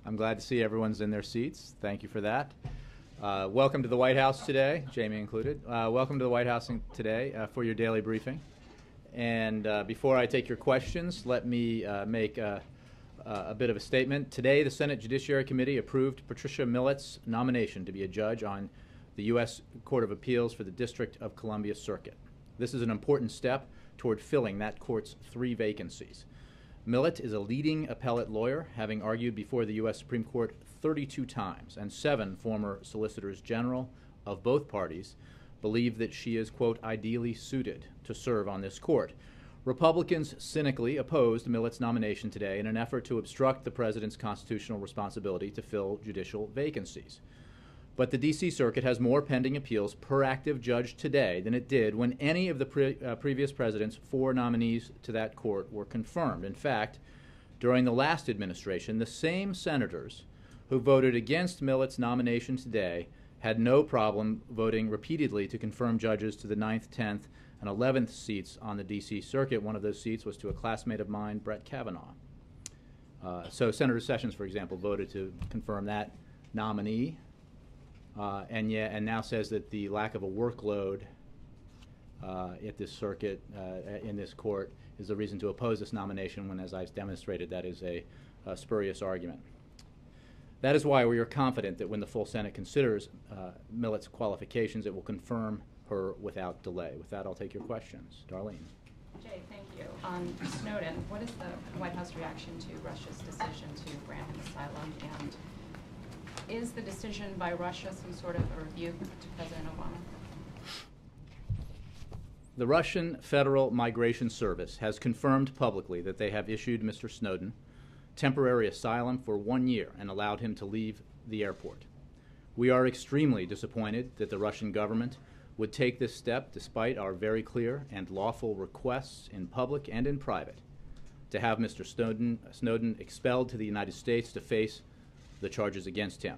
I'm glad to see everyone's in their seats. Thank you for that. Welcome to the White House today, Jamie included. Welcome to the White House today for your daily briefing. And before I take your questions, let me make a bit of a statement. Today, the Senate Judiciary Committee approved Patricia Millett's nomination to be a judge on the U.S. Court of Appeals for the District of Columbia Circuit. This is an important step toward filling that court's 3 vacancies. Millett is a leading appellate lawyer, having argued before the U.S. Supreme Court 32 times, and 7 former solicitors general of both parties believe that she is, quote, ideally suited to serve on this court. Republicans cynically opposed Millett's nomination today in an effort to obstruct the president's constitutional responsibility to fill judicial vacancies. But the D.C. Circuit has more pending appeals per active judge today than it did when any of the previous president's 4 nominees to that court were confirmed. In fact, during the last administration, the same senators who voted against Millett's nomination today had no problem voting repeatedly to confirm judges to the 9th, 10th, and 11th seats on the D.C. Circuit. One of those seats was to a classmate of mine, Brett Kavanaugh. So Senator Sessions, for example, voted to confirm that nominee. And now says that the lack of a workload at this circuit, in this court, is the reason to oppose this nomination when, as I've demonstrated, that is a spurious argument. That is why we are confident that when the full Senate considers Millett's qualifications, it will confirm her without delay. With that, I'll take your questions. Darlene. Jay, thank you. On Snowden, what is the White House reaction to Russia's decision to grant him asylum, and is the decision by Russia some sort of a rebuke to President Obama? The Russian Federal Migration Service has confirmed publicly that they have issued Mr. Snowden temporary asylum for 1 year and allowed him to leave the airport. We are extremely disappointed that the Russian government would take this step despite our very clear and lawful requests in public and in private to have Mr. Snowden expelled to the United States to face the charges against him.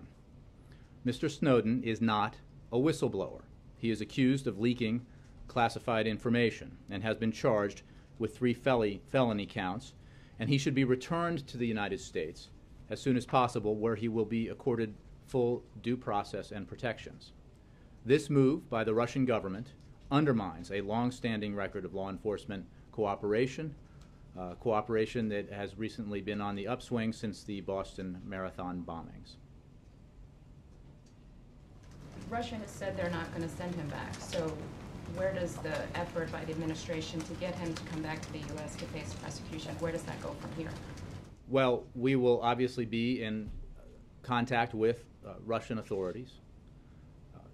Mr. Snowden is not a whistleblower. He is accused of leaking classified information and has been charged with 3 felony counts, and he should be returned to the United States as soon as possible, where he will be accorded full due process and protections. This move by the Russian government undermines a long-standing record of law enforcement cooperation that has recently been on the upswing since the Boston Marathon bombings. Russia has said they're not going to send him back, so where does the effort by the administration to get him to come back to the U.S. to face prosecution, where does that go from here? Well, we will obviously be in contact with Russian authorities,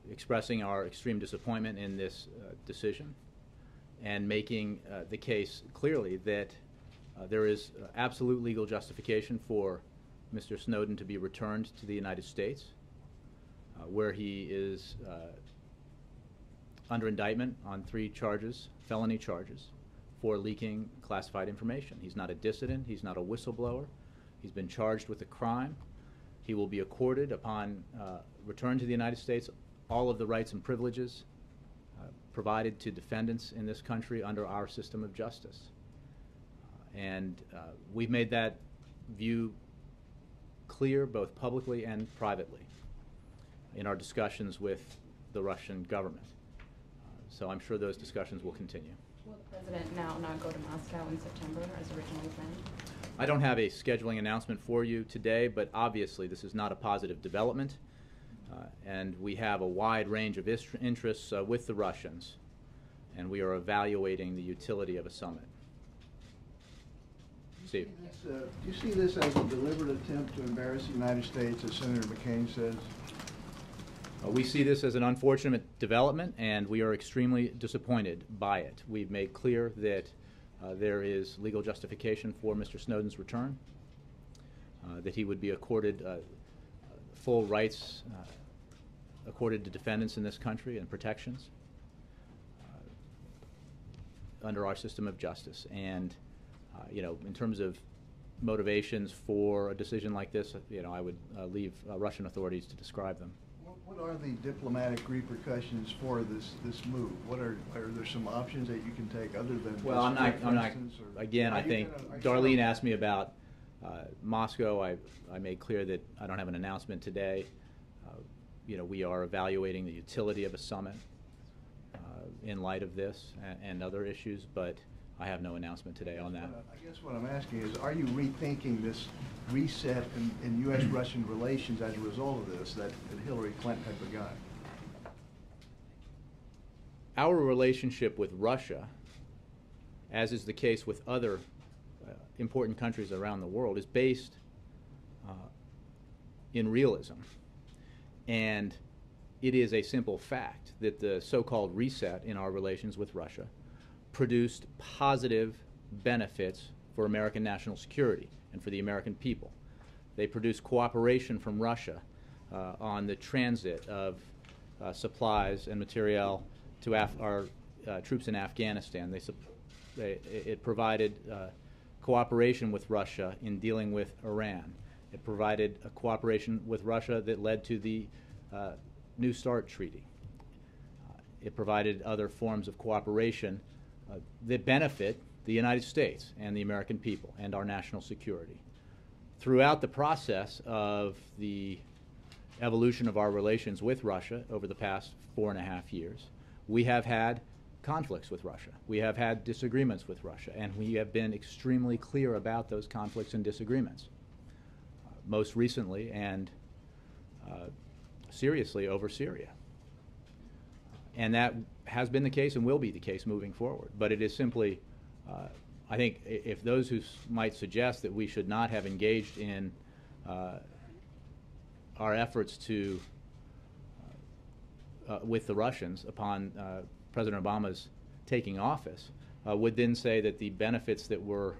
expressing our extreme disappointment in this decision and making the case clearly that there is absolute legal justification for Mr. Snowden to be returned to the United States, where he is under indictment on 3 charges, felony charges, for leaking classified information. He's not a dissident. He's not a whistleblower. He's been charged with a crime. He will be accorded, upon return to the United States, all of the rights and privileges provided to defendants in this country under our system of justice. And we've made that view clear both publicly and privately in our discussions with the Russian government. So I'm sure those discussions will continue. Will the President now not go to Moscow in September as originally planned? I don't have a scheduling announcement for you today, but obviously this is not a positive development. And we have a wide range of interests with the Russians, and we are evaluating the utility of a summit. Steve. Do you see this as a deliberate attempt to embarrass the United States, as Senator McCain says? We see this as an unfortunate development, and we are extremely disappointed by it. We've made clear that there is legal justification for Mr. Snowden's return, that he would be accorded full rights accorded to defendants in this country and protections under our system of justice. And in terms of motivations for a decision like this, I would leave Russian authorities to describe them. What are the diplomatic repercussions for this move? Are there some options that you can take other than? Well, I'm not. Again, I think Darlene asked me about Moscow, I made clear that I don't have an announcement today. We are evaluating the utility of a summit in light of this and other issues, but I have no announcement today on that. I guess what I'm asking is, are you rethinking this reset in U.S.-Russian relations as a result of this that Hillary Clinton had begun? Our relationship with Russia, as is the case with other important countries around the world, is based in realism. And it is a simple fact that the so-called reset in our relations with Russia produced positive benefits for American national security and for the American people. They produced cooperation from Russia on the transit of supplies and materiel to our troops in Afghanistan. It provided cooperation with Russia in dealing with Iran. It provided a cooperation with Russia that led to the New START Treaty. It provided other forms of cooperation that benefit the United States and the American people and our national security. Throughout the process of the evolution of our relations with Russia over the past 4.5 years, we have had conflicts with Russia. We have had disagreements with Russia, and we have been extremely clear about those conflicts and disagreements. Most recently and seriously over Syria. And that has been the case and will be the case moving forward. But it is simply, I think, if those who might suggest that we should not have engaged in our efforts to, with the Russians upon President Obama's taking office, would then say that the benefits that were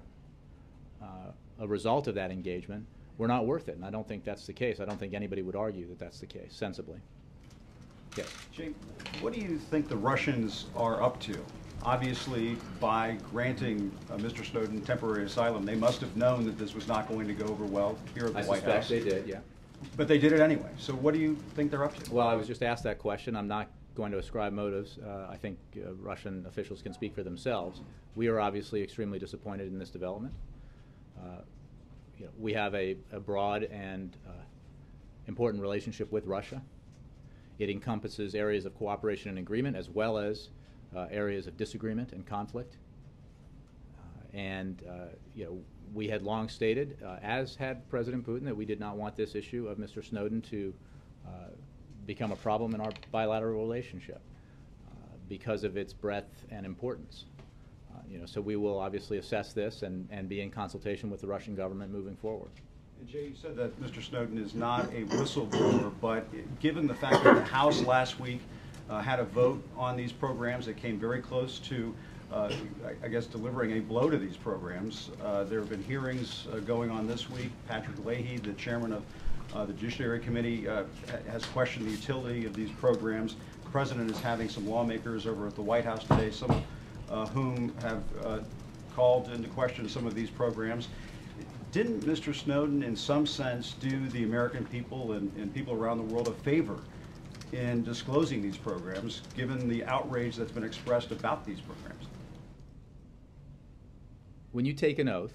a result of that engagement were not worth it. And I don't think that's the case. I don't think anybody would argue that that's the case, sensibly. Yes. Jay, what do you think the Russians are up to? Obviously, by granting Mr. Snowden temporary asylum, they must have known that this was not going to go over well here at the White House. I suspect they did, yeah. But they did it anyway. So what do you think they're up to? Well, I was just asked that question. I'm not going to ascribe motives. I think Russian officials can speak for themselves. We are obviously extremely disappointed in this development. We have a broad and important relationship with Russia. It encompasses areas of cooperation and agreement as well as areas of disagreement and conflict. We had long stated, as had President Putin, that we did not want this issue of Mr. Snowden to become a problem in our bilateral relationship because of its breadth and importance. So we will obviously assess this and be in consultation with the Russian government moving forward. And Jay, you said that Mr. Snowden is not a whistleblower, but given the fact that the House last week had a vote on these programs that came very close to, I guess, delivering a blow to these programs, there have been hearings going on this week. Patrick Leahy, the chairman of the Judiciary Committee, has questioned the utility of these programs. The president is having some lawmakers over at the White House today, some whom have called into question some of these programs. Didn't Mr. Snowden, in some sense, do the American people and people around the world a favor in disclosing these programs, given the outrage that's been expressed about these programs? When you take an oath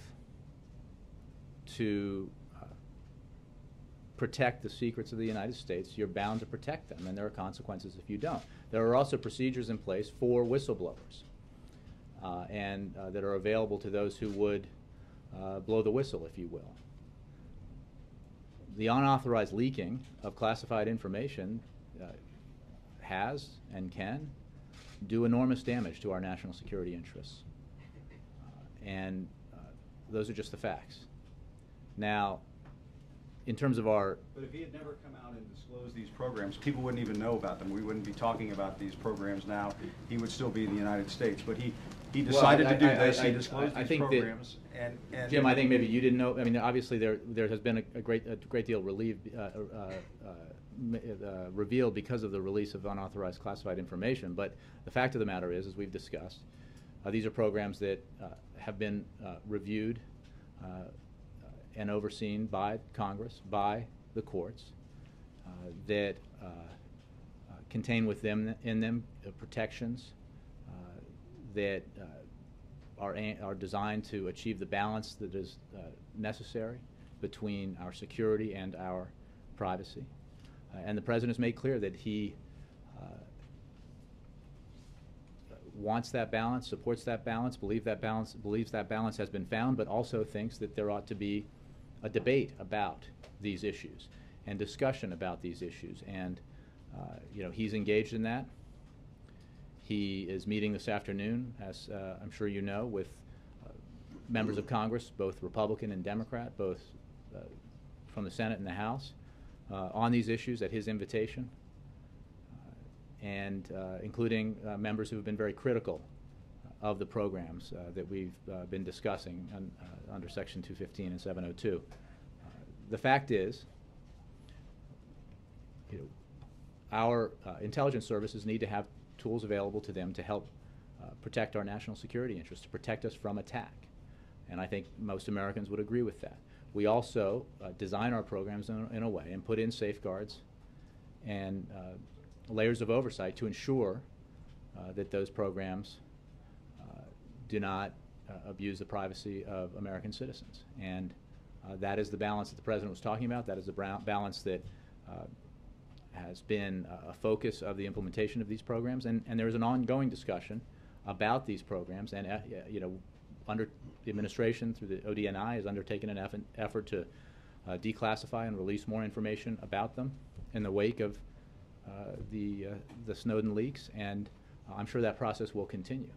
to protect the secrets of the United States, you're bound to protect them, and there are consequences if you don't. There are also procedures in place for whistleblowers, that are available to those who would blow the whistle, if you will. The unauthorized leaking of classified information has and can do enormous damage to our national security interests. Those are just the facts. Now, in terms of our... But if he had never come out and disclosed these programs, people wouldn't even know about them. We wouldn't be talking about these programs now. He would still be in the United States. But he decided to do this. He disclosed these programs. And Jim, I think maybe you didn't know. I mean, obviously there has been a great deal revealed because of the release of unauthorized classified information. But the fact of the matter is, as we've discussed, these are programs that have been reviewed and overseen by Congress, by the courts, that contain in them protections that are designed to achieve the balance that is necessary between our security and our privacy. And the President has made clear that he wants that balance, supports that balance, believes that balance has been found, but also thinks that there ought to be a debate about these issues and discussion about these issues. And he's engaged in that. He is meeting this afternoon, as I'm sure you know, with members of Congress, both Republican and Democrat, both from the Senate and the House, on these issues at his invitation, and including members who have been very critical of the programs that we've been discussing under Section 215 and 702. The fact is, our intelligence services need to have tools available to them to help protect our national security interests, to protect us from attack. And I think most Americans would agree with that. We also design our programs in a way and put in safeguards and layers of oversight to ensure that those programs do not abuse the privacy of American citizens. And that is the balance that the President was talking about. That is the balance that has been a focus of the implementation of these programs. And there is an ongoing discussion about these programs. And under the administration, through the ODNI, has undertaken an effort to declassify and release more information about them in the wake of the Snowden leaks, and I'm sure that process will continue.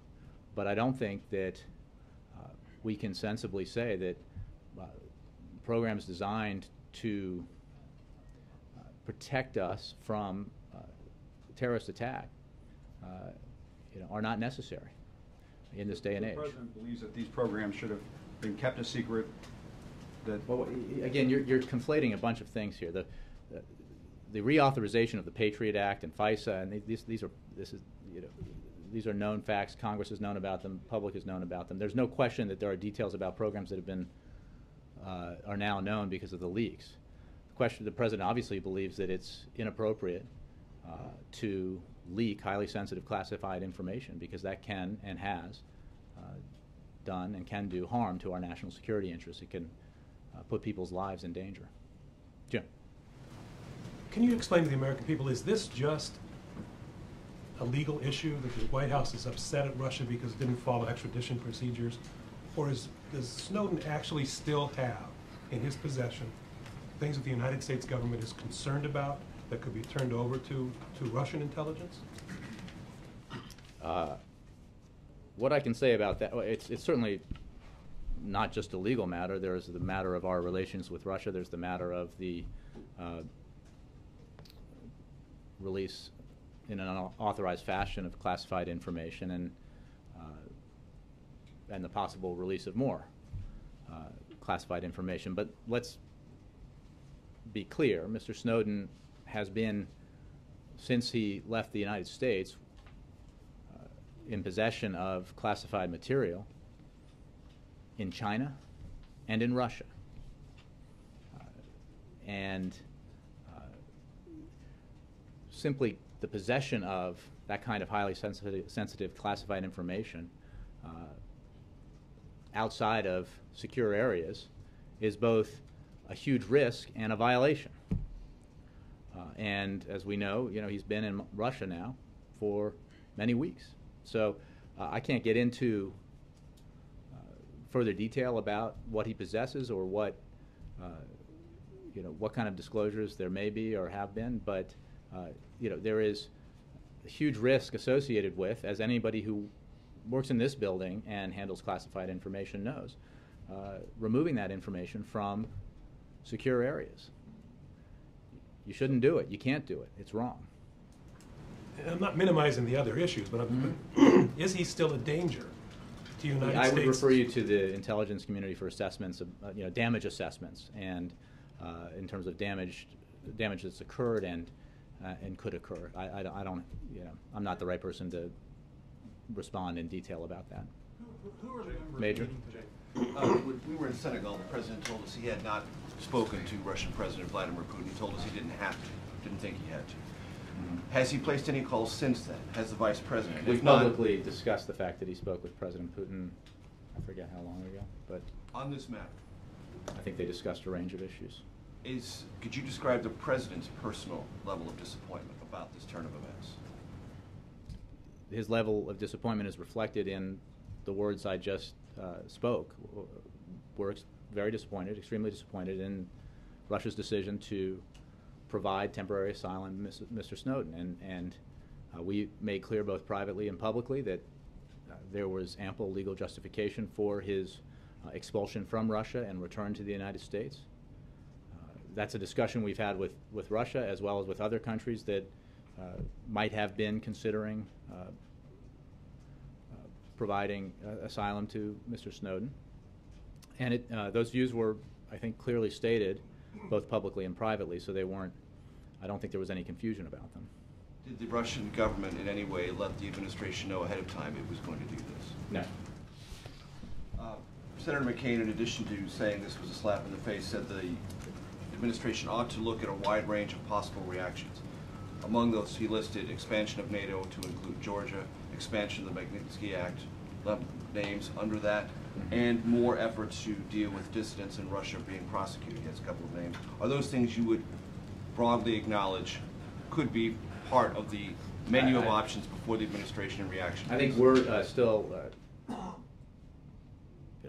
But I don't think that we can sensibly say that programs designed to protect us from terrorist attack are not necessary in this day and age. The President believes that these programs should have been kept a secret. Well, again, you're conflating a bunch of things here. The reauthorization of the Patriot Act and FISA, and these are known facts. Congress has known about them. Public has known about them. There's no question that there are details about programs that have been are now known because of the leaks. The President obviously believes that it's inappropriate to leak highly sensitive classified information, because that can and has done and can do harm to our national security interests. It can put people's lives in danger. Jim. Can you explain to the American people, is this just a legal issue that the White House is upset at Russia because it didn't follow extradition procedures? Or does Snowden actually still have in his possession things that the United States government is concerned about that could be turned over to Russian intelligence? What I can say about that, it's certainly not just a legal matter. There's the matter of our relations with Russia. There's the matter of the release in an unauthorized fashion of classified information, and the possible release of more classified information. But let's be clear, Mr. Snowden has been, since he left the United States, in possession of classified material in China and in Russia. And simply the possession of that kind of highly sensitive classified information outside of secure areas is both a huge risk and a violation. And as we know, he's been in Russia now for many weeks. So I can't get into further detail about what he possesses or what kind of disclosures there may be or have been, but there is a huge risk associated with, as anybody who works in this building and handles classified information knows, removing that information from secure areas. You shouldn't do it. You can't do it. It's wrong. And I'm not minimizing the other issues, but is he still a danger to the United States? I would refer you to the intelligence community for assessments of damage assessments, and in terms of damage that's occurred and could occur. I don't, I'm not the right person to respond in detail about that. Who are the members? Major. When we were in Senegal, the president told us he had not spoken to Russian President Vladimir Putin. He told us he didn't have to, didn't think he had to. Has he placed any calls since then? Has the vice president? We publicly discussed the fact that he spoke with President Putin I forget how long ago, but On this matter, I think they discussed a range of issues. could you describe the president's personal level of disappointment about this turn of events? His level of disappointment is reflected in the words I just spoke. We're very disappointed, extremely disappointed in Russia's decision to provide temporary asylum to Mr. Snowden. And we made clear both privately and publicly that there was ample legal justification for his expulsion from Russia and return to the United States. That's a discussion we've had with Russia as well as with other countries that might have been considering providing asylum to Mr. Snowden. And those views were, I think, clearly stated both publicly and privately, so they weren't, I don't think there was any confusion about them. Did the Russian government in any way let the administration know ahead of time it was going to do this? No. Senator McCain, in addition to saying this was a slap in the face, said the administration ought to look at a wide range of possible reactions. Among those, he listed expansion of NATO to include Georgia, expansion of the Magnitsky Act, names under that, and more efforts to deal with dissidents in Russia being prosecuted. He has a couple of names. Are those things you would broadly acknowledge could be part of the menu of options before the administration in reaction? I think we're still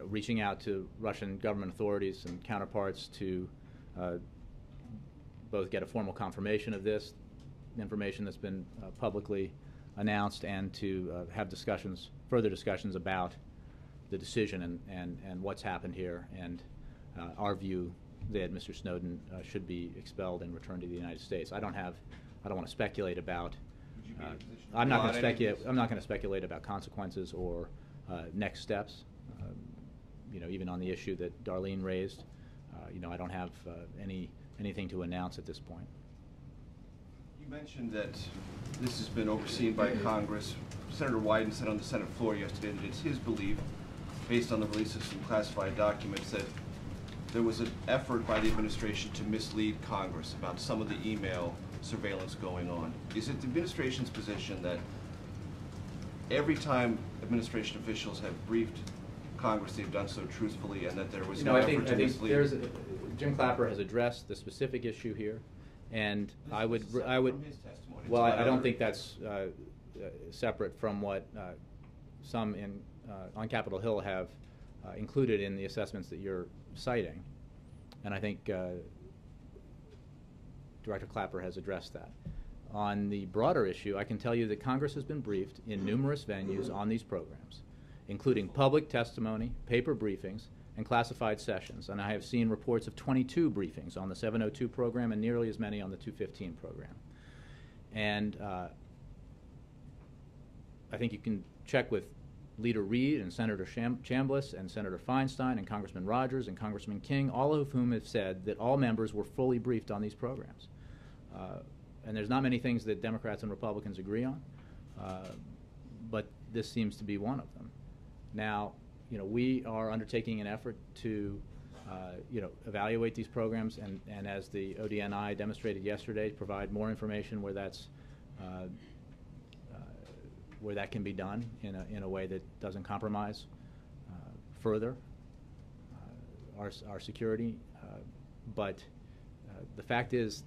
reaching out to Russian government authorities and counterparts to both get a formal confirmation of this information that's been publicly announced, and to have discussions, further discussions about the decision and what's happened here, and our view that Mr. Snowden should be expelled and returned to the United States. I don't want to speculate about. I'm not going to speculate about consequences or next steps. Even on the issue that Darlene raised, I don't have anything to announce at this point. You mentioned that this has been overseen by Congress. Senator Wyden said on the Senate floor yesterday that it's his belief, based on the release of some classified documents, that there was an effort by the administration to mislead Congress about some of the email surveillance going on. Is it the administration's position that every time administration officials have briefed Congress, they've done so truthfully, and that there was no effort to mislead? Jim Clapper has addressed the specific issue here, and I would. From his testimony. Well, I don't think that's separate from what some on Capitol Hill have included in the assessments that you're citing, and I think Director Clapper has addressed that. On the broader issue, I can tell you that Congress has been briefed in numerous venues on these programs, including public testimony, paper briefings, and classified sessions. And I have seen reports of 22 briefings on the 702 program and nearly as many on the 215 program. And I think you can check with Leader Reid and Senator Chambliss and Senator Feinstein and Congressman Rogers and Congressman King, all of whom have said that all members were fully briefed on these programs. And there's not many things that Democrats and Republicans agree on, but this seems to be one of them. Now, we are undertaking an effort to, evaluate these programs, and as the ODNI demonstrated yesterday, provide more information where that's where that can be done in a way that doesn't compromise further our security. But the fact is,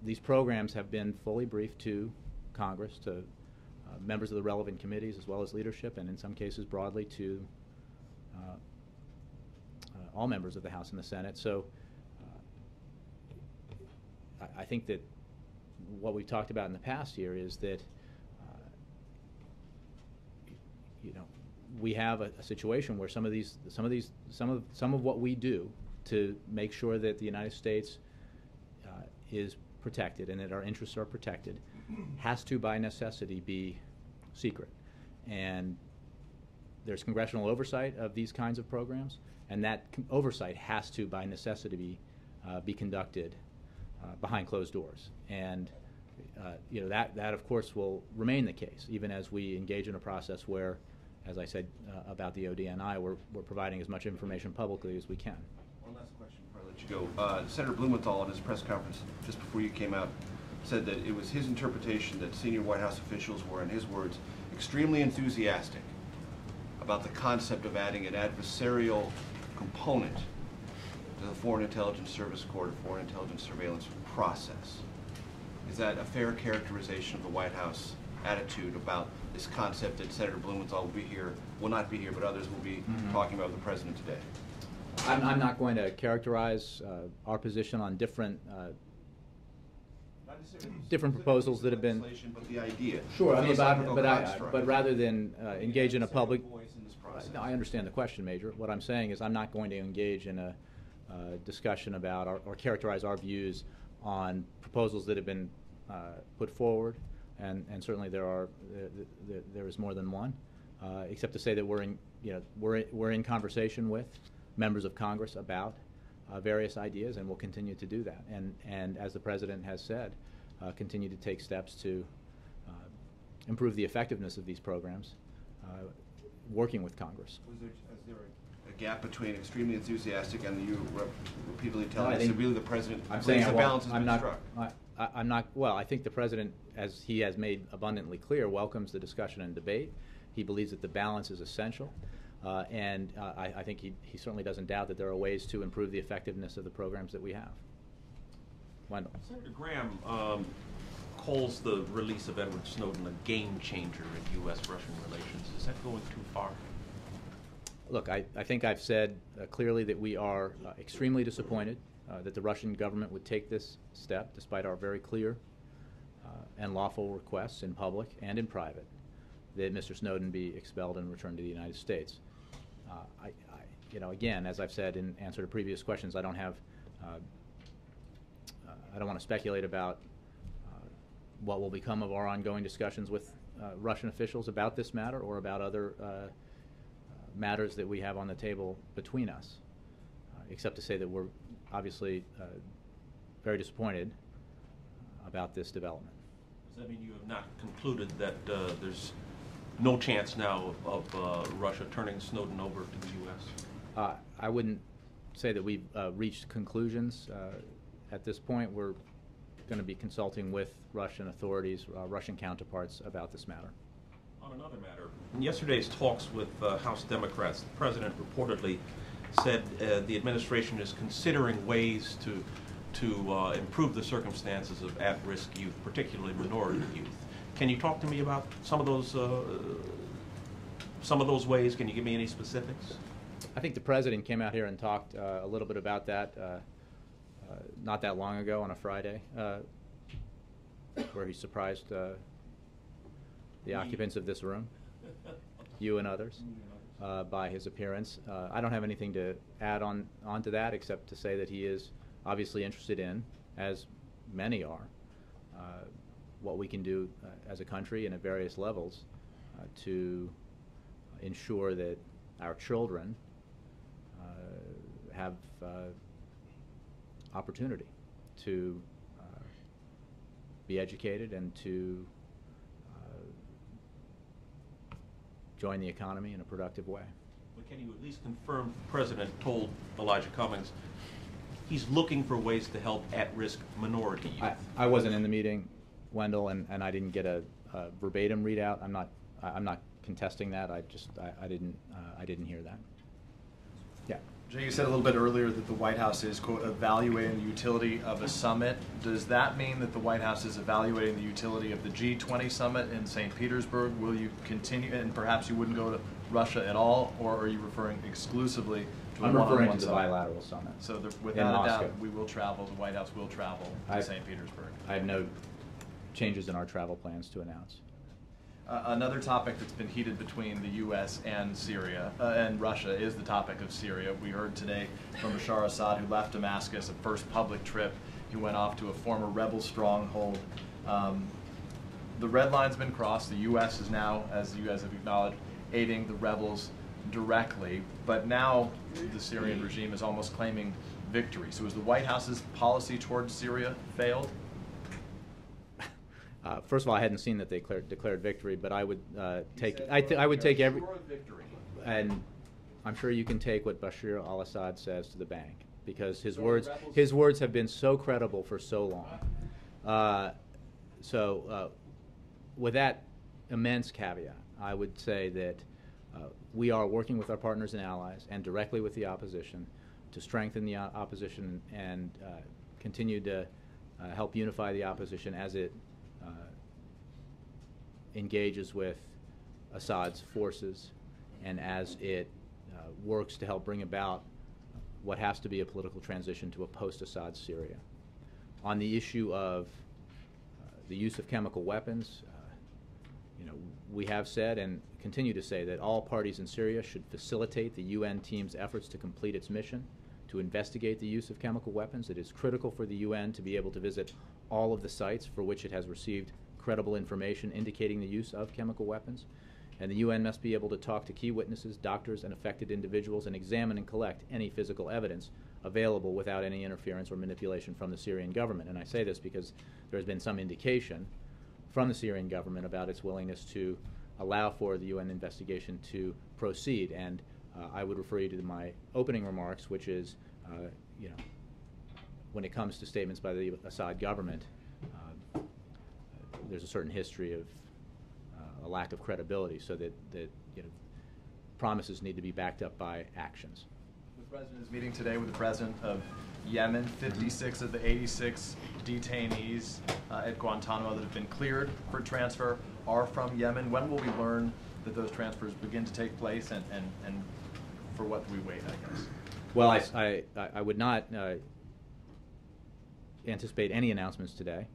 these programs have been fully briefed to Congress, to members of the relevant committees, as well as leadership, and in some cases broadly to all members of the House and the Senate. So I think that what we've talked about in the past here is that we have a situation where some of what we do to make sure that the United States is protected and that our interests are protected has to, by necessity, be secret. And there's congressional oversight of these kinds of programs, and that oversight has to, by necessity, be conducted behind closed doors. And that of course will remain the case, even as we engage in a process where, as I said about the ODNI, we're providing as much information publicly as we can. One last question before I let you go. Senator Blumenthal, at his press conference just before you came out, said that it was his interpretation that senior White House officials were, in his words, extremely enthusiastic about the concept of adding an adversarial component to the Foreign Intelligence Service Court, Foreign Intelligence Surveillance process. Is that a fair characterization of the White House attitude about this concept that Senator Blumenthal will not be here, but others will be talking about with the President today? I'm not going to characterize our position on different proposals that have been. But the idea. Sure, I mean, philosophical but rather than engage in a public. voice in this process. No, I understand the question, Major. What I'm saying is I'm not going to engage in a discussion about or characterize our views on proposals that have been put forward, and certainly there is more than one, except to say that we're in conversation with members of Congress about various ideas, and we'll continue to do that. And as the President has said, continue to take steps to improve the effectiveness of these programs, working with Congress. Is there a gap between extremely enthusiastic and you repeatedly No, telling I us think- that really the President I'm believes saying the balance has been struck? I'm not. Well, I think the President, as he has made abundantly clear, welcomes the discussion and debate. He believes that the balance is essential, and I think he certainly doesn't doubt that there are ways to improve the effectiveness of the programs that we have. Wendell. Senator Graham calls the release of Edward Snowden a game changer in U.S.-Russian relations. Is that going too far? Look, I think I've said clearly that we are extremely disappointed that the Russian government would take this step, despite our very clear and lawful requests in public and in private that Mr. Snowden be expelled and returned to the United States. Again, as I've said in answer to previous questions, I don't want to speculate about what will become of our ongoing discussions with Russian officials about this matter or about other matters that we have on the table between us, except to say that we're obviously very disappointed about this development. Does that mean you have not concluded that there's no chance now of Russia turning Snowden over to the U.S.? I wouldn't say that we've reached conclusions at this point. We're going to be consulting with Russian authorities, Russian counterparts about this matter. On another matter, in yesterday's talks with House Democrats, the President reportedly said the administration is considering ways to improve the circumstances of at-risk youth, particularly minority youth. Can you talk to me about some of those ways? Can you give me any specifics? I think the President came out here and talked a little bit about that not that long ago on a Friday, where he surprised the occupants of this room, you and others, by his appearance. I don't have anything to add on to that except to say that he is obviously interested in, as many are, what we can do as a country and at various levels to ensure that our children have opportunity to be educated and to join the economy in a productive way. But can you at least confirm the President told Elijah Cummings he's looking for ways to help at-risk minority youth? I wasn't in the meeting, Wendell, and I didn't get a verbatim readout. I'm not contesting that. I didn't hear that. Yeah. Jay, you said a little bit earlier that the White House is, quote, evaluating the utility of a summit. Does that mean that the White House is evaluating the utility of the G20 summit in St. Petersburg? Will you continue, and perhaps you wouldn't go to Russia at all, or are you referring exclusively to a I'm one-on-one referring to the summit? bilateral summit. So in without a Moscow. doubt, we will travel, the White House will travel to St. Petersburg. I have no changes in our travel plans to announce. Another topic that's been heated between the U.S. and Syria and Russia is the topic of Syria. We heard today from Bashar Assad, who left Damascus, a first public trip. He went off to a former rebel stronghold. The red line's been crossed. The U.S. is now, as you guys have acknowledged, aiding the rebels directly. But now the Syrian regime is almost claiming victory. So is the White House's policy towards Syria failed? First of all, I hadn't seen that they declared victory, but I would take I would take every victory. And I'm sure you can take what Bashar al-Assad says to the bank, because his words have been so credible for so long. With that immense caveat, I would say that We are working with our partners and allies and directly with the opposition to strengthen the opposition and continue to help unify the opposition as it engages with Assad's forces and as it works to help bring about what has to be a political transition to a post-Assad Syria. On the issue of the use of chemical weapons, we have said and continue to say that all parties in Syria should facilitate the UN team's efforts to complete its mission to investigate the use of chemical weapons. It is critical for the UN to be able to visit all of the sites for which it has received credible information indicating the use of chemical weapons. And the UN must be able to talk to key witnesses, doctors, and affected individuals and examine and collect any physical evidence available without any interference or manipulation from the Syrian government. And I say this because there has been some indication from the Syrian government about its willingness to allow for the UN investigation to proceed. And I would refer you to my opening remarks, which is, when it comes to statements by the Assad government, there's a certain history of a lack of credibility, so that promises need to be backed up by actions. The President is meeting today with the President of Yemen. 56 of the 86 detainees at Guantanamo that have been cleared for transfer are from Yemen. When will we learn that those transfers begin to take place, and for what do we wait, I guess? Well, I would not anticipate any announcements today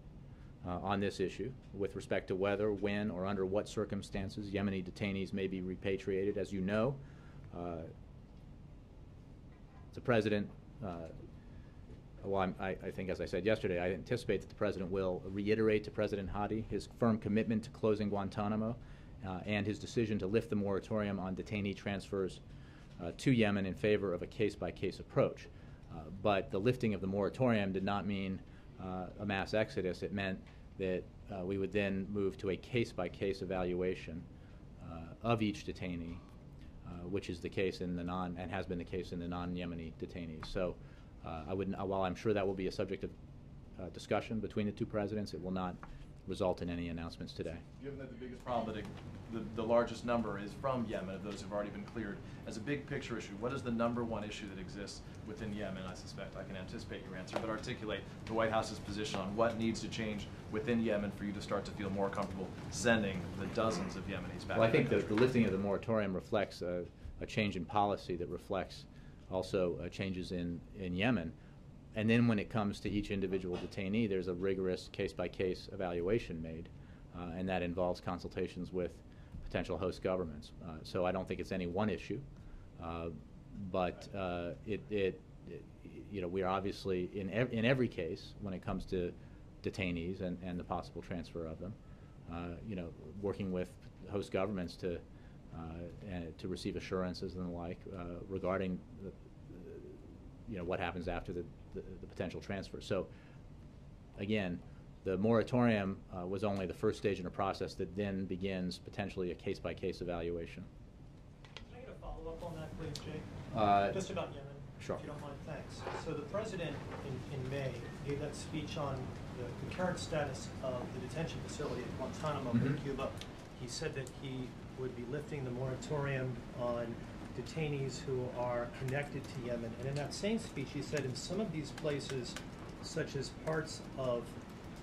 on this issue with respect to whether, when, or under what circumstances Yemeni detainees may be repatriated. As you know, the President, I think, as I said yesterday, I anticipate that the President will reiterate to President Hadi his firm commitment to closing Guantanamo and his decision to lift the moratorium on detainee transfers to Yemen in favor of a case-by-case approach. But the lifting of the moratorium did not mean a mass exodus. It meant that we would then move to a case-by-case evaluation of each detainee, which is the case in the and has been the case in the non-Yemeni detainees. So while I'm sure that will be a subject of discussion between the two presidents, it will not result in any announcements today. Given that the biggest problem, the largest number is from Yemen, of those who have already been cleared, as a big picture issue, what is the #1 issue that exists within Yemen? I suspect I can anticipate your answer, but articulate the White House's position on what needs to change within Yemen for you to start to feel more comfortable sending the dozens of Yemenis back. Well, I think the lifting of the moratorium reflects a change in policy that reflects also changes in Yemen. And then when it comes to each individual detainee, there's a rigorous case-by-case evaluation made, and that involves consultations with potential host governments. So I don't think it's any one issue, but we are obviously in every case when it comes to detainees and the possible transfer of them, working with host governments to receive assurances and the like regarding what happens after the potential transfer. So again, the moratorium was only the first stage in a process that then begins potentially a case-by-case evaluation. Can I get a follow-up on that, please, Jake? Just about Yemen, sure. If you don't mind, thanks. So the President in May gave that speech on the current status of the detention facility at Guantanamo in Cuba. He said that he would be lifting the moratorium on detainees who are connected to Yemen. And in that same speech, he said in some of these places, such as parts of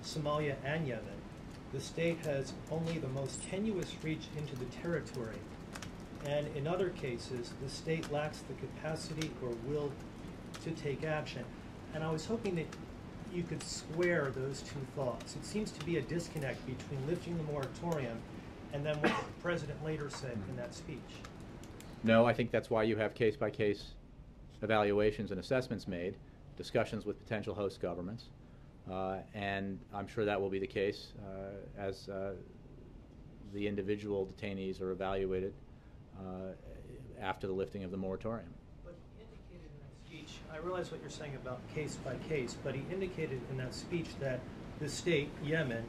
Somalia and Yemen, the state has only the most tenuous reach into the territory. And in other cases, the state lacks the capacity or will to take action. And I was hoping that you could square those two thoughts. It seems to be a disconnect between lifting the moratorium and then what the President later said in that speech. No, I think that's why you have case-by-case evaluations and assessments made, discussions with potential host governments, and I'm sure that will be the case as the individual detainees are evaluated after the lifting of the moratorium. But he indicated in that speech, I realize what you're saying about case-by-case, but he indicated in that speech that the state, Yemen,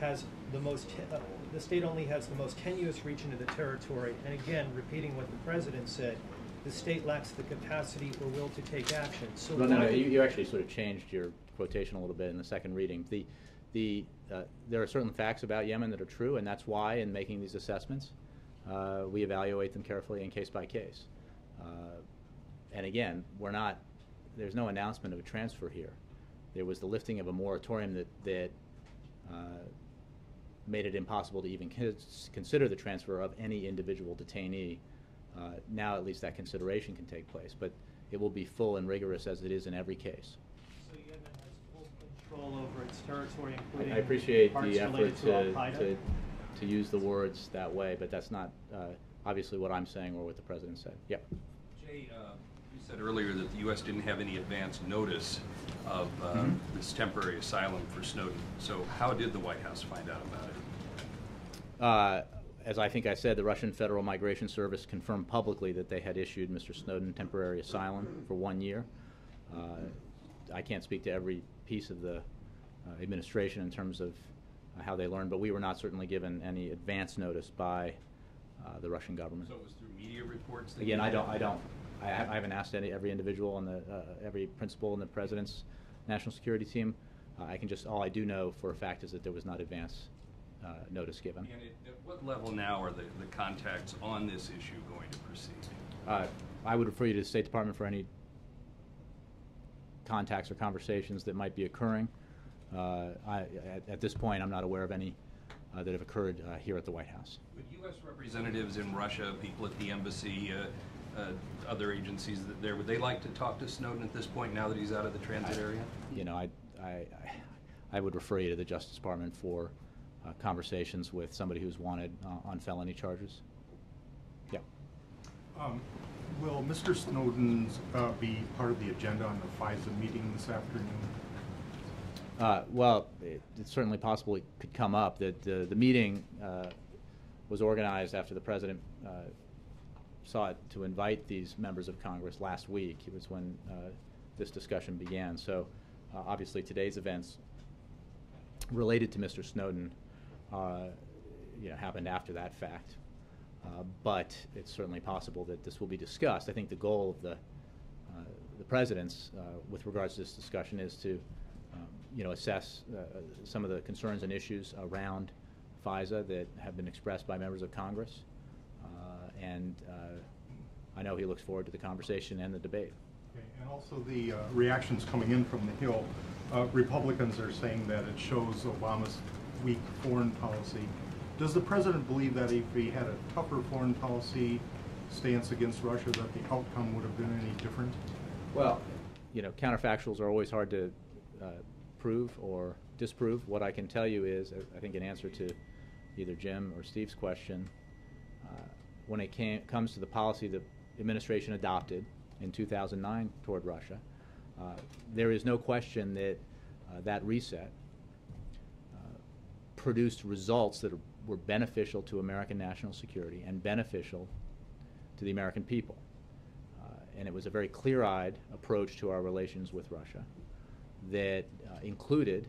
has the state only has the most tenuous reach into the territory, and again, repeating what the President said, the state lacks the capacity or will to take action. So no, you actually sort of changed your quotation a little bit in the second reading. There are certain facts about Yemen that are true, and that's why in making these assessments, we evaluate them carefully and case by case. And again, there's no announcement of a transfer here. There was the lifting of a moratorium that made it impossible to even consider the transfer of any individual detainee. Now at least that consideration can take place, but it will be full and rigorous as it is in every case. So Yemen has full control over its territory, including I appreciate parts the effort related to Al-Qaeda? to use the words that way, but that's not obviously what I'm saying or what the President said. Yeah. Jay, you said earlier that the U.S. didn't have any advance notice of this temporary asylum for Snowden. So how did the White House find out about it? As I think I said, the Russian Federal Migration Service confirmed publicly that they had issued Mr. Snowden temporary asylum for 1 year. I can't speak to every piece of the administration in terms of how they learned, but we were not certainly given any advance notice by the Russian government. So it was through media reports? Again, I haven't asked every individual on every principal in the President's national security team. All I do know for a fact is that there was not advance notice given. And at what level now are the contacts on this issue going to proceed? I would refer you to the State Department for any contacts or conversations that might be occurring. At this point, I'm not aware of any that have occurred here at the White House. Would U.S. representatives in Russia, people at the embassy, other agencies there, would they like to talk to Snowden at this point now that he's out of the transit area? You know, I would refer you to the Justice Department for conversations with somebody who's wanted on felony charges. Yeah. Will Mr. Snowden be part of the agenda on the FISA meeting this afternoon? Well, it's certainly possible it could come up. The meeting was organized after the President sought to invite these members of Congress last week. It was when this discussion began. So obviously today's events related to Mr. Snowden happened after that fact. But it's certainly possible that this will be discussed. I think the goal of the President's with regards to this discussion is to assess some of the concerns and issues around FISA that have been expressed by members of Congress. And I know he looks forward to the conversation and the debate. Okay. And also the reactions coming in from the Hill. Republicans are saying that it shows Obama's weak foreign policy. Does the President believe that if he had a tougher foreign policy stance against Russia, that the outcome would have been any different? Well, counterfactuals are always hard to prove or disprove. What I can tell you is, I think in answer to either Jim or Steve's question, when it comes to the policy the administration adopted in 2009 toward Russia, there is no question that that reset produced results that were beneficial to American national security and beneficial to the American people. And it was a very clear-eyed approach to our relations with Russia that included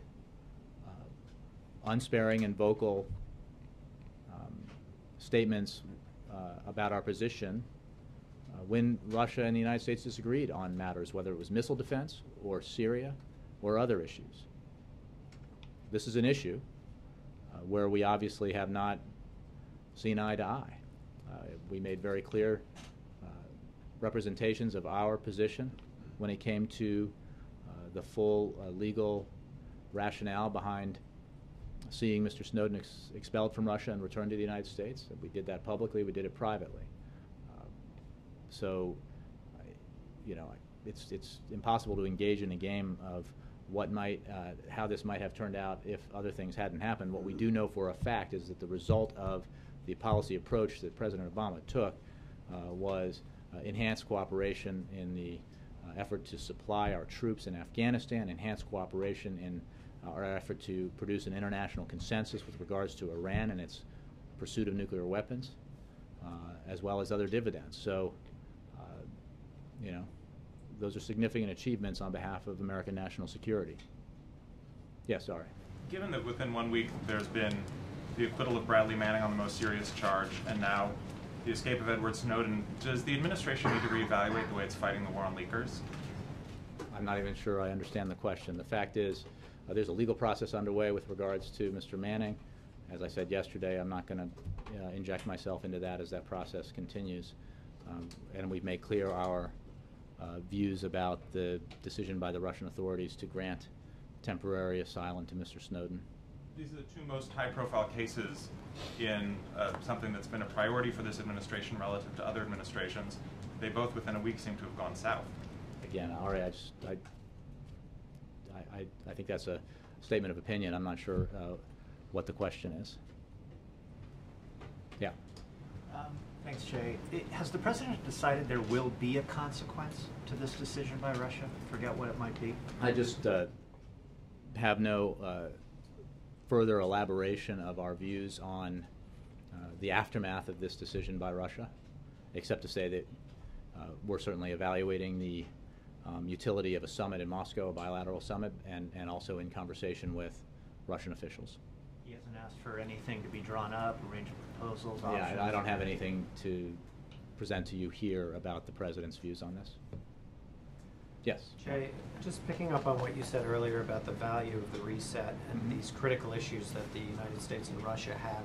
unsparing and vocal statements about our position when Russia and the United States disagreed on matters, whether it was missile defense or Syria or other issues. This is an issue where we obviously have not seen eye to eye. We made very clear representations of our position when it came to the full legal rationale behind seeing Mr. Snowden expelled from Russia and returned to the United States. We did that publicly, we did it privately. So, it's impossible to engage in a game of how this might have turned out if other things hadn't happened. What we do know for a fact is that the result of the policy approach that President Obama took was enhanced cooperation in the effort to supply our troops in Afghanistan, enhanced cooperation in our effort to produce an international consensus with regards to Iran and its pursuit of nuclear weapons, as well as other dividends. So, those are significant achievements on behalf of American national security. Yes, sorry. Given that within 1 week there's been the acquittal of Bradley Manning on the most serious charge, and now the escape of Edward Snowden, does the administration need to reevaluate the way it's fighting the war on leakers? I'm not even sure I understand the question. The fact is, there's a legal process underway with regards to Mr. Manning. As I said yesterday, I'm not going to inject myself into that as that process continues. And we've made clear our views about the decision by the Russian authorities to grant temporary asylum to Mr. Snowden. These are the two most high-profile cases in something that's been a priority for this administration relative to other administrations. They both, within a week, seem to have gone south. Again, Ari, I think that's a statement of opinion. I'm not sure what the question is. Yeah. Thanks, Jay. Has the president decided there will be a consequence to this decision by Russia? Forget what it might be. I just have no further elaboration of our views on the aftermath of this decision by Russia, except to say that we're certainly evaluating the utility of a summit in Moscow, a bilateral summit, and also in conversation with Russian officials. He hasn't asked for anything to be drawn up, a range of proposals, options? Yeah, I don't have anything to present to you here about the president's views on this. Yes. Jay, just picking up on what you said earlier about the value of the reset and these critical issues that the United States and Russia have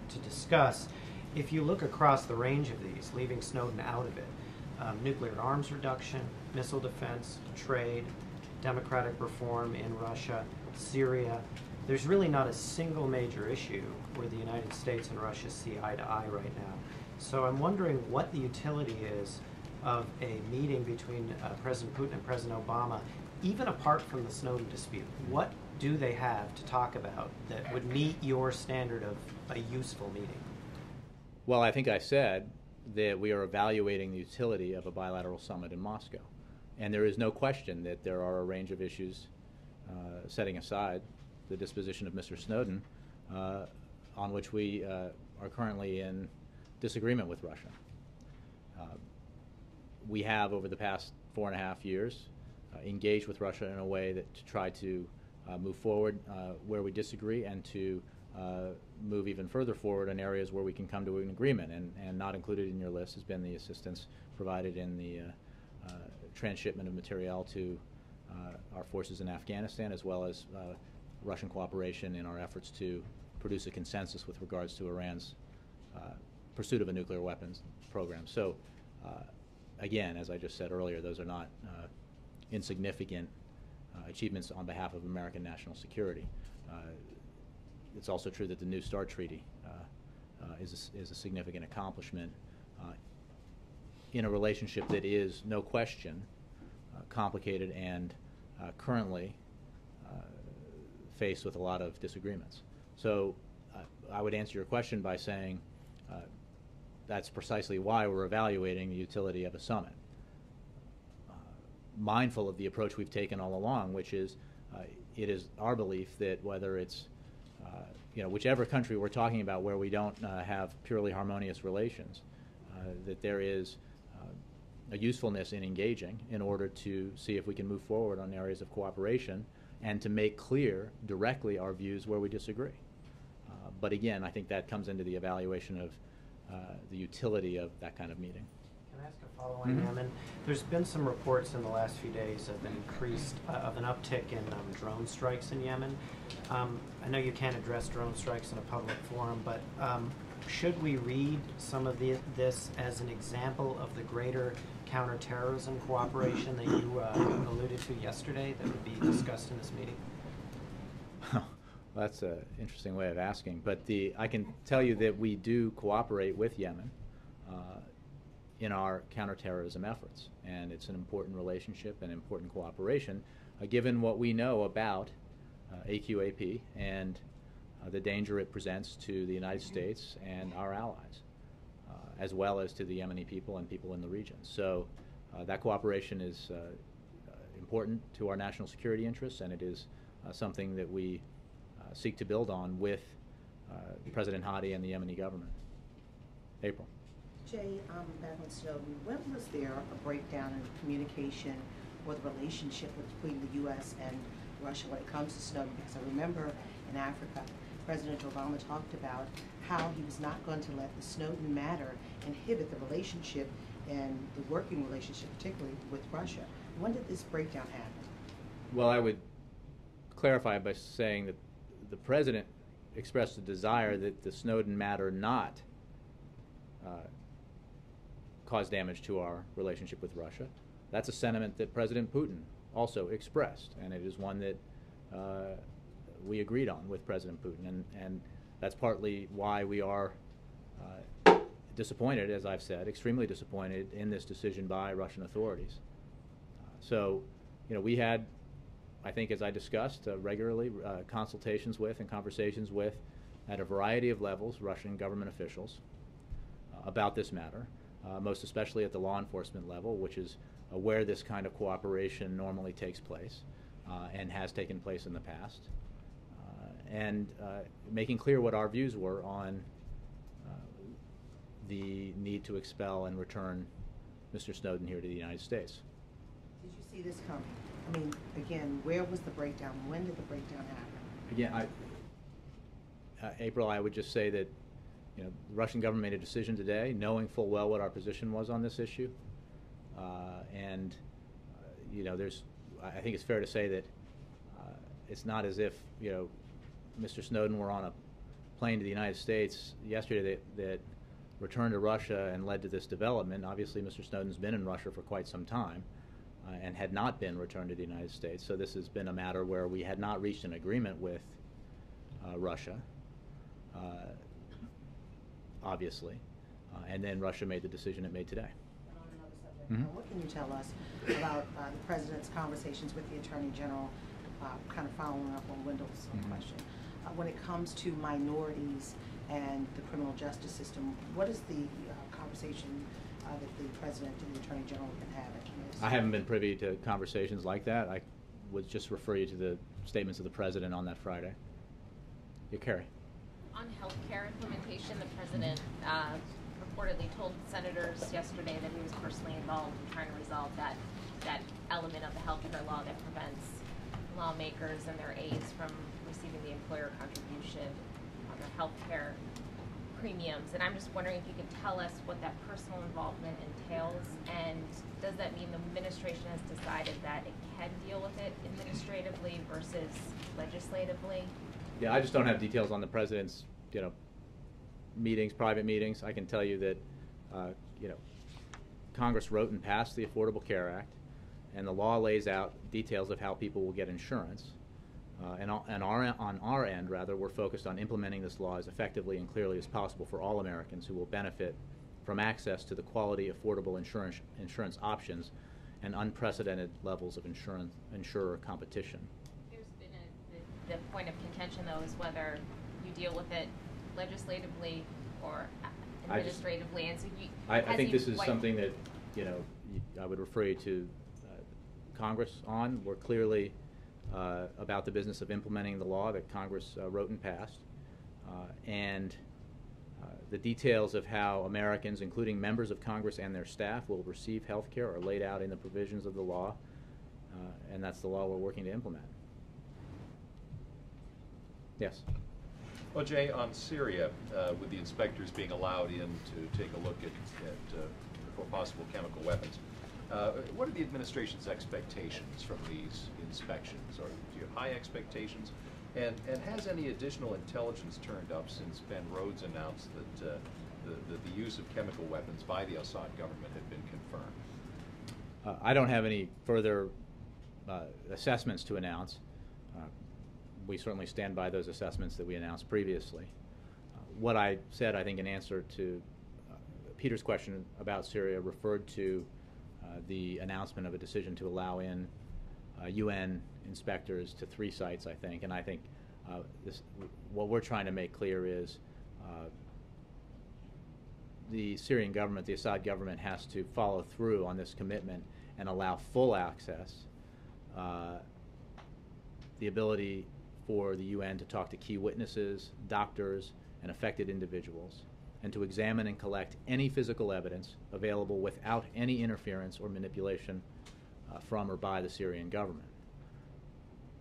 to discuss, if you look across the range of these, leaving Snowden out of it, nuclear arms reduction, missile defense, trade, democratic reform in Russia, Syria, there's really not a single major issue where the United States and Russia see eye to eye right now. So I'm wondering what the utility is of a meeting between President Putin and President Obama, even apart from the Snowden dispute. What do they have to talk about that would meet your standard of a useful meeting? Well, I think I said that we are evaluating the utility of a bilateral summit in Moscow. And there is no question that there are a range of issues, setting aside the disposition of Mr. Snowden, on which we are currently in disagreement with Russia. We have, over the past 4.5 years, engaged with Russia in a way that to try to move forward where we disagree and to move even further forward in areas where we can come to an agreement. And not included in your list has been the assistance provided in the transshipment of material to our forces in Afghanistan, as well as Russian cooperation in our efforts to produce a consensus with regards to Iran's pursuit of a nuclear weapons program. So, again, as I just said earlier, those are not insignificant achievements on behalf of American national security. It's also true that the New START Treaty is a significant accomplishment in a relationship that is, no question, complicated and currently faced with a lot of disagreements. So I would answer your question by saying that's precisely why we're evaluating the utility of a summit. Mindful of the approach we've taken all along, which is it is our belief that whether it's whichever country we're talking about where we don't have purely harmonious relations, that there is a usefulness in engaging in order to see if we can move forward on areas of cooperation and to make clear directly our views where we disagree. But again, I think that comes into the evaluation of the utility of that kind of meeting. Can I ask a follow-on, Yemen? There's been some reports in the last few days of an uptick in drone strikes in Yemen. I know you can't address drone strikes in a public forum, but should we read some of this as an example of the greater counterterrorism cooperation that you alluded to yesterday that would be discussed in this meeting? Well, that's an interesting way of asking, but I can tell you that we do cooperate with Yemen in our counterterrorism efforts, and it's an important relationship and important cooperation given what we know about AQAP and the danger it presents to the United States and our allies, as well as to the Yemeni people and people in the region. So that cooperation is important to our national security interests, and it is something that we seek to build on with President Hadi and the Yemeni government. April. Jay, back on Snowden, when was there a breakdown in communication or the relationship between the U.S. and Russia when it comes to Snowden? Because I remember in Africa, President Obama talked about how he was not going to let the Snowden matter inhibit the relationship and the working relationship, particularly with Russia. When did this breakdown happen? Well, I would clarify by saying that the President expressed a desire that the Snowden matter not cause damage to our relationship with Russia. That's a sentiment that President Putin also expressed, and it is one that we agreed on with President Putin, and that's partly why we are disappointed, as I've said, extremely disappointed in this decision by Russian authorities. So, we had, I think, as I discussed, regularly consultations with and conversations with, at a variety of levels, Russian government officials about this matter, most especially at the law enforcement level, which is where this kind of cooperation normally takes place and has taken place in the past, and making clear what our views were on the need to expel and return Mr. Snowden here to the United States. Did you see this coming? I mean, again, where was the breakdown? When did the breakdown happen? Again, April, I would just say that the Russian government made a decision today, knowing full well what our position was on this issue, and I think it's fair to say that it's not as if Mr. Snowden were on a plane to the United States yesterday that returned to Russia and led to this development. Obviously, Mr. Snowden's been in Russia for quite some time and had not been returned to the United States. So this has been a matter where we had not reached an agreement with Russia, obviously, and then Russia made the decision it made today. And on another subject, what can you tell us about the President's conversations with the Attorney General, kind of following up on Wendell's question? When it comes to minorities and the criminal justice system, what is the conversation that the President and the Attorney General have been having? I haven't been privy to conversations like that. I would just refer you to the statements of the President on that Friday. Yeah, Carrie. On health care implementation, the President reportedly told senators yesterday that he was personally involved in trying to resolve that element of the health care law that prevents lawmakers and their aides from receiving the employer contribution on their health care premiums. And I'm just wondering if you could tell us what that personal involvement entails, and does that mean the administration has decided that it can deal with it administratively versus legislatively? Yeah, I just don't have details on the President's, meetings, private meetings. I can tell you that, Congress wrote and passed the Affordable Care Act, and the law lays out details of how people will get insurance. And on our end, we're focused on implementing this law as effectively and clearly as possible for all Americans who will benefit from access to the quality, affordable insurance options and unprecedented levels of insurer competition. There's been the point of contention, though, is whether you deal with it legislatively or administratively. And so I think this is something that, I would refer you to Congress on. We're clearly about the business of implementing the law that Congress wrote and passed, and the details of how Americans, including members of Congress and their staff, will receive health care are laid out in the provisions of the law, and that's the law we're working to implement. Yes? Well, Jay, on Syria, with the inspectors being allowed in to take a look at for possible chemical weapons, what are the administration's expectations from these inspections? Or do you have high expectations? And has any additional intelligence turned up since Ben Rhodes announced that the use of chemical weapons by the Assad government had been confirmed? I don't have any further assessments to announce. We certainly stand by those assessments that we announced previously. What I said, I think, in answer to Peter's question about Syria referred to the announcement of a decision to allow in UN inspectors to 3 sites, I think. And I think what we're trying to make clear is the Syrian government, the Assad government, has to follow through on this commitment and allow full access, the ability for the UN to talk to key witnesses, doctors, and affected individuals, and to examine and collect any physical evidence available without any interference or manipulation from or by the Syrian government.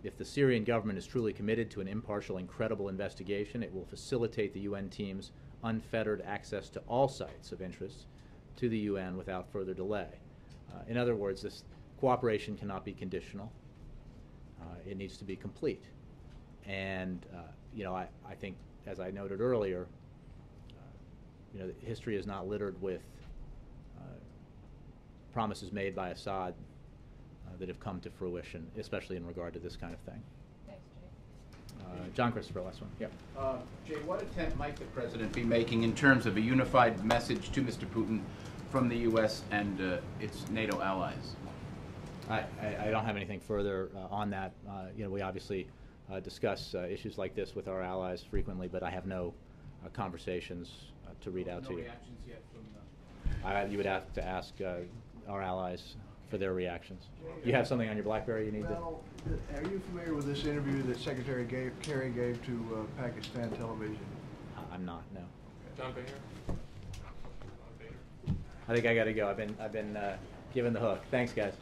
If the Syrian government is truly committed to an impartial and credible investigation, it will facilitate the UN team's unfettered access to all sites of interest to the UN without further delay. In other words, this cooperation cannot be conditional. It needs to be complete. And I think, as I noted earlier, history is not littered with promises made by Assad that have come to fruition, especially in regard to this kind of thing. Thanks, Jay. John Christopher, last one. Yeah. Jay, what attempt might the president be making in terms of a unified message to Mr. Putin from the U.S. and its NATO allies? I don't have anything further on that. We obviously discuss issues like this with our allies frequently, but I have no conversations to read out to you. No reactions yet from You would have to ask our allies for their reactions. You have something on your BlackBerry you need Well, are you familiar with this interview that Secretary Kerry gave to Pakistan television? I'm not, no. John Boehner? I think I got to go. I've been given the hook. Thanks, guys.